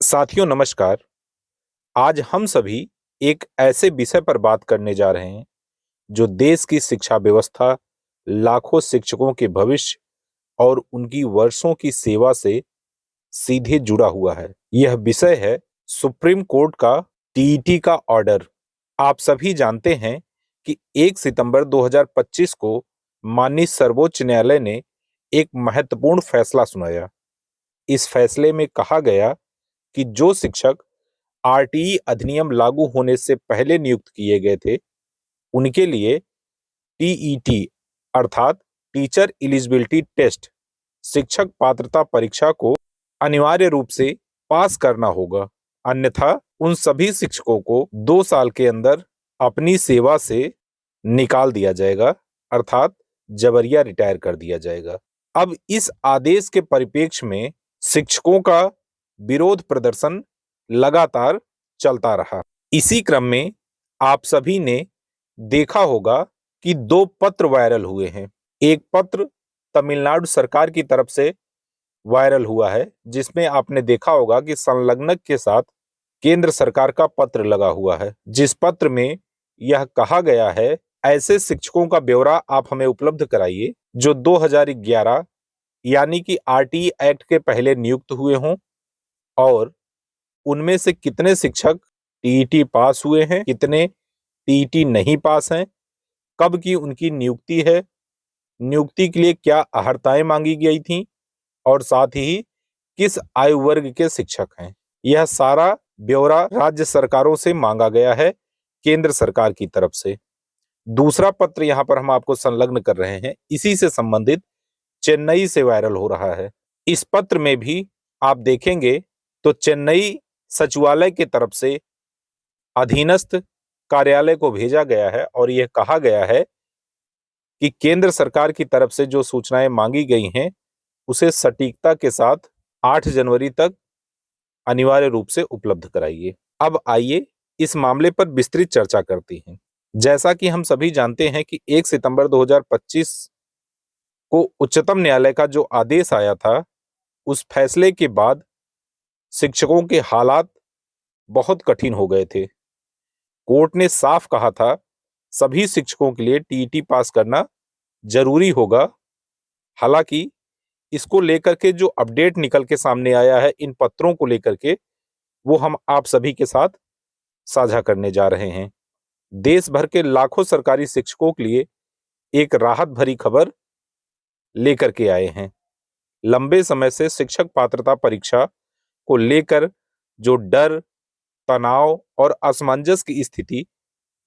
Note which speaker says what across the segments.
Speaker 1: साथियों नमस्कार। आज हम सभी एक ऐसे विषय पर बात करने जा रहे हैं जो देश की शिक्षा व्यवस्था, लाखों शिक्षकों के भविष्य और उनकी वर्षों की सेवा से सीधे जुड़ा हुआ है। यह विषय है सुप्रीम कोर्ट का टीईटी का ऑर्डर। आप सभी जानते हैं कि 1 सितंबर 2025 को माननीय सर्वोच्च न्यायालय ने एक महत्वपूर्ण फैसला सुनाया। इस फैसले में कहा गया कि जो शिक्षक आरटीई अधिनियम लागू होने से पहले नियुक्त किए गए थे, उनके लिए टीईटी अर्थात टीचर एलिजिबिलिटी टेस्ट शिक्षक पात्रता परीक्षा को अनिवार्य रूप से पास करना होगा। अन्यथा उन सभी शिक्षकों को 2 साल के अंदर अपनी सेवा से निकाल दिया जाएगा, अर्थात जबरिया रिटायर कर दिया जाएगा। अब इस आदेश के परिप्रेक्ष्य में शिक्षकों का विरोध प्रदर्शन लगातार चलता रहा। इसी क्रम में आप सभी ने देखा होगा कि 2 पत्र वायरल हुए हैं। एक पत्र तमिलनाडु सरकार की तरफ से वायरल हुआ है, जिसमें आपने देखा होगा कि संलग्नक के साथ केंद्र सरकार का पत्र लगा हुआ है, जिस पत्र में यह कहा गया है ऐसे शिक्षकों का ब्यौरा आप हमें उपलब्ध कराइए जो 2011 यानी कि आरटीई एक्ट के पहले नियुक्त हुए हों और उनमें से कितने शिक्षक टीईटी पास हुए हैं, कितने टीईटी नहीं पास हैं, कब की उनकी नियुक्ति है, नियुक्ति के लिए क्या अहर्ताएं मांगी गई थीं और साथ ही किस आयु वर्ग के शिक्षक हैं। यह सारा ब्यौरा राज्य सरकारों से मांगा गया है केंद्र सरकार की तरफ से। दूसरा पत्र यहां पर हम आपको संलग्न कर रहे हैं, इसी से संबंधित चेन्नई से वायरल हो रहा है। इस पत्र में भी आप देखेंगे तो चेन्नई सचिवालय की तरफ से अधीनस्थ कार्यालय को भेजा गया है और यह कहा गया है कि केंद्र सरकार की तरफ से जो सूचनाएं मांगी गई हैं उसे सटीकता के साथ 8 जनवरी तक अनिवार्य रूप से उपलब्ध कराइए। अब आइए इस मामले पर विस्तृत चर्चा करते हैं। जैसा कि हम सभी जानते हैं कि 1 सितंबर 2025 को उच्चतम न्यायालय का जो आदेश आया था, उस फैसले के बाद शिक्षकों के हालात बहुत कठिन हो गए थे। कोर्ट ने साफ कहा था सभी शिक्षकों के लिए टीईटी पास करना जरूरी होगा। हालांकि इसको लेकर के जो अपडेट निकल के सामने आया है इन पत्रों को लेकर के, वो हम आप सभी के साथ साझा करने जा रहे हैं। देश भर के लाखों सरकारी शिक्षकों के लिए एक राहत भरी खबर लेकर के आए हैं। लंबे समय से शिक्षक पात्रता परीक्षा को लेकर जो डर, तनाव और असमंजस की स्थिति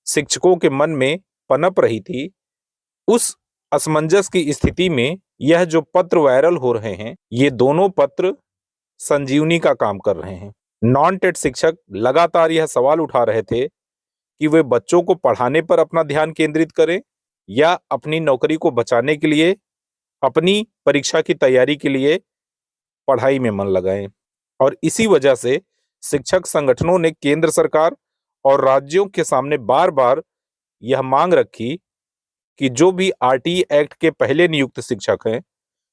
Speaker 1: शिक्षकों के मन में पनप रही थी, उस असमंजस की स्थिति में यह जो पत्र वायरल हो रहे हैं, ये दोनों पत्र संजीवनी का काम कर रहे हैं। नॉन टेट शिक्षक लगातार यह सवाल उठा रहे थे कि वे बच्चों को पढ़ाने पर अपना ध्यान केंद्रित करें या अपनी नौकरी को बचाने के लिए, अपनी परीक्षा की तैयारी के लिए पढ़ाई में मन लगाएं। और इसी वजह से शिक्षक संगठनों ने केंद्र सरकार और राज्यों के सामने बार बार यह मांग रखी कि जो भी आरटीई एक्ट के पहले नियुक्त शिक्षक हैं,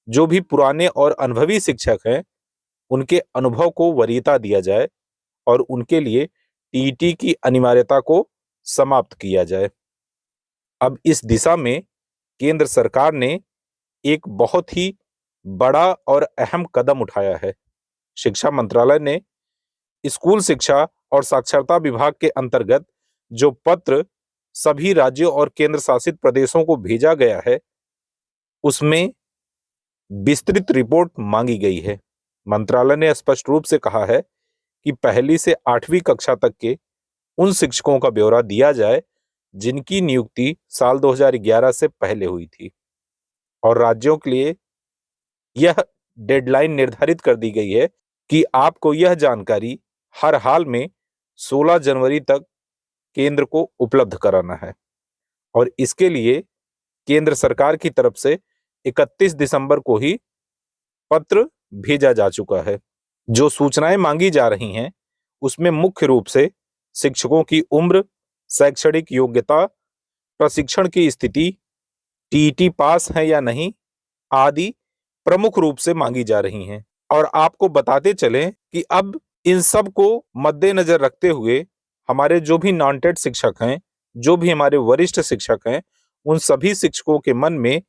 Speaker 1: जो भी पुराने और अनुभवी शिक्षक हैं, उनके अनुभव को वरीयता दिया जाए और उनके लिए टीईटी की अनिवार्यता को समाप्त किया जाए। अब इस दिशा में केंद्र सरकार ने एक बहुत ही बड़ा और अहम कदम उठाया है। शिक्षा मंत्रालय ने स्कूल शिक्षा और साक्षरता विभाग के अंतर्गत जो पत्र सभी राज्यों और केंद्र शासित प्रदेशों को भेजा गया है, उसमें विस्तृत रिपोर्ट मांगी गई है। मंत्रालय ने स्पष्ट रूप से कहा है कि पहली से 8वीं कक्षा तक के उन शिक्षकों का ब्यौरा दिया जाए जिनकी नियुक्ति साल 2011 से पहले हुई थी और राज्यों के लिए यह डेडलाइन निर्धारित कर दी गई है कि आपको यह जानकारी हर हाल में 16 जनवरी तक केंद्र को उपलब्ध कराना है और इसके लिए केंद्र सरकार की तरफ से 31 दिसंबर को ही पत्र भेजा जा चुका है। जो सूचनाएं मांगी जा रही हैं उसमें मुख्य रूप से शिक्षकों की उम्र, शैक्षणिक योग्यता, प्रशिक्षण की स्थिति, टीईटी पास है या नहीं आदि प्रमुख रूप से मांगी जा रही हैं। और आपको बताते चलें कि अब इन सब को मद्देनजर रखते हुए हमारे जो भी नॉन टेट शिक्षक हैं, जो भी हमारे वरिष्ठ शिक्षक हैं, उन सभी शिक्षकों के मन में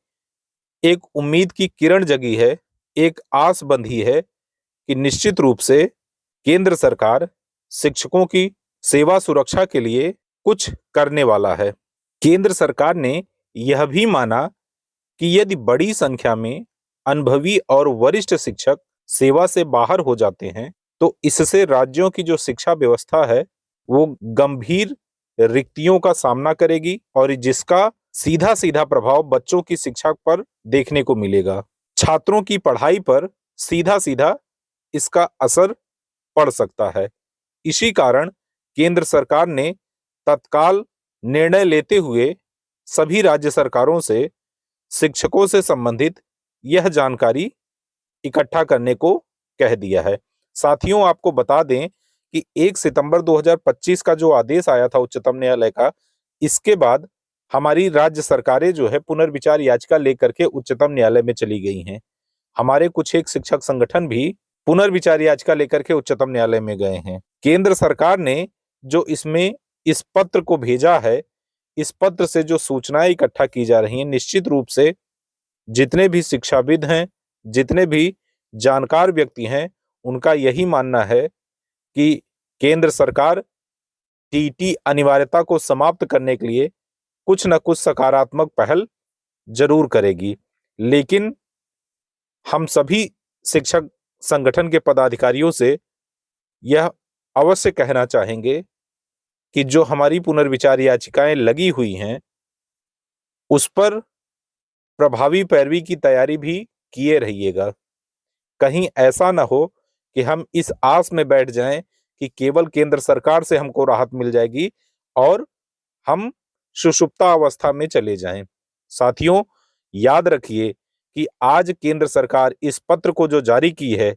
Speaker 1: एक उम्मीद की किरण जगी है, एक आस बंधी है कि निश्चित रूप से केंद्र सरकार शिक्षकों की सेवा सुरक्षा के लिए कुछ करने वाला है। केंद्र सरकार ने यह भी माना कि यदि बड़ी संख्या में अनुभवी और वरिष्ठ शिक्षक सेवा से बाहर हो जाते हैं, तो इससे राज्यों की जो शिक्षा व्यवस्था है, वो गंभीर रिक्तियों का सामना करेगी और जिसका सीधा सीधा प्रभाव बच्चों की शिक्षा पर देखने को मिलेगा। छात्रों की पढ़ाई पर सीधा सीधा इसका असर पड़ सकता है। इसी कारण केंद्र सरकार ने तत्काल निर्णय लेते हुए सभी राज्य सरकारों से शिक्षकों से संबंधित यह जानकारी इकट्ठा करने को कह दिया है। साथियों, आपको बता दें कि 1 सितंबर 2025 का जो आदेश आया था उच्चतम न्यायालय का, इसके बाद हमारी राज्य सरकारें जो है पुनर्विचार याचिका लेकर के उच्चतम न्यायालय में चली गई हैं। हमारे कुछ एक शिक्षक संगठन भी पुनर्विचार याचिका लेकर के उच्चतम न्यायालय में गए हैं। केंद्र सरकार ने जो इसमें इस पत्र को भेजा है, इस पत्र से जो सूचनाएं इकट्ठा की जा रही हैं, निश्चित रूप से जितने भी शिक्षाविद हैं, जितने भी जानकार व्यक्ति हैं, उनका यही मानना है कि केंद्र सरकार टीईटी अनिवार्यता को समाप्त करने के लिए कुछ न कुछ सकारात्मक पहल जरूर करेगी। लेकिन हम सभी शिक्षक संगठन के पदाधिकारियों से यह अवश्य कहना चाहेंगे कि जो हमारी पुनर्विचार याचिकाएं लगी हुई हैं, उस पर प्रभावी पैरवी की तैयारी भी किए रहिएगा। कहीं ऐसा ना हो कि हम इस आस में बैठ जाएं कि केवल केंद्र सरकार से हमको राहत मिल जाएगी और हम सुषुप्ता अवस्था में चले जाएं। साथियों, याद रखिए कि आज केंद्र सरकार इस पत्र को जो जारी की है,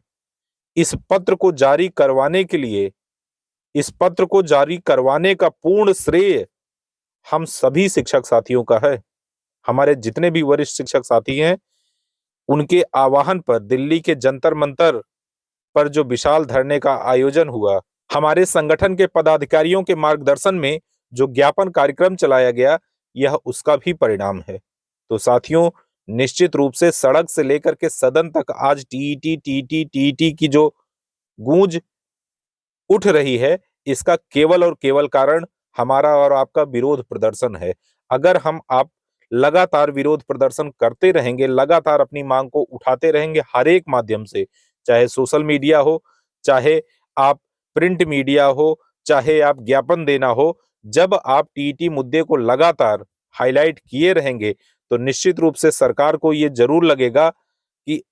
Speaker 1: इस पत्र को जारी करवाने के लिए, इस पत्र को जारी करवाने का पूर्ण श्रेय हम सभी शिक्षक साथियों का है। हमारे जितने भी वरिष्ठ शिक्षक साथी हैं, उनके आह्वान पर दिल्ली के जंतर मंतर पर जो विशाल धरने का आयोजन हुआ, हमारे संगठन के पदाधिकारियों के मार्गदर्शन में जो ज्ञापन कार्यक्रम चलाया गया, यह उसका भी परिणाम है। तो साथियों, निश्चित रूप से सड़क से लेकर के सदन तक आज टीईटी की जो गूंज उठ रही है, इसका केवल और केवल कारण हमारा और आपका विरोध प्रदर्शन है। अगर आप लगातार विरोध प्रदर्शन करते रहेंगे, लगातार अपनी मांग को उठाते रहेंगे हर एक माध्यम से, चाहे सोशल मीडिया हो, चाहे आप प्रिंट मीडिया हो, चाहे आप ज्ञापन देना हो, जब आप टीईटी मुद्दे को लगातार हाईलाइट किए रहेंगे, तो निश्चित रूप से सरकार को ये जरूर लगेगा कि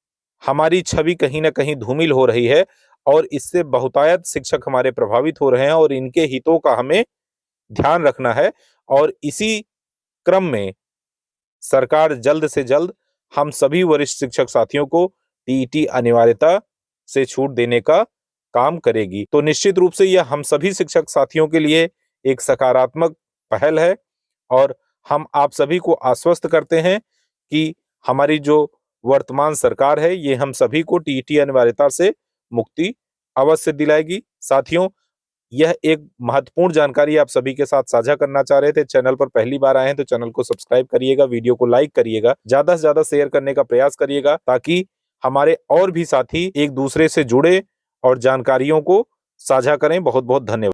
Speaker 1: हमारी छवि कहीं ना कहीं धूमिल हो रही है और इससे बहुतायत शिक्षक हमारे प्रभावित हो रहे हैं और इनके हितों का हमें ध्यान रखना है। और इसी क्रम में सरकार जल्द से जल्द हम सभी वरिष्ठ शिक्षक साथियों को टीईटी अनिवार्यता से छूट देने का काम करेगी। तो निश्चित रूप से यह हम सभी शिक्षक साथियों के लिए एक सकारात्मक पहल है और हम आप सभी को आश्वस्त करते हैं कि हमारी जो वर्तमान सरकार है, ये हम सभी को टीईटी अनिवार्यता से मुक्ति अवश्य दिलाएगी। साथियों, यह एक महत्वपूर्ण जानकारी आप सभी के साथ साझा करना चाह रहे थे। चैनल पर पहली बार आए हैं तो चैनल को सब्सक्राइब करिएगा, वीडियो को लाइक करिएगा, ज्यादा से ज्यादा शेयर करने का प्रयास करिएगा ताकि हमारे और भी साथी एक दूसरे से जुड़े और जानकारियों को साझा करें। बहुत बहुत धन्यवाद।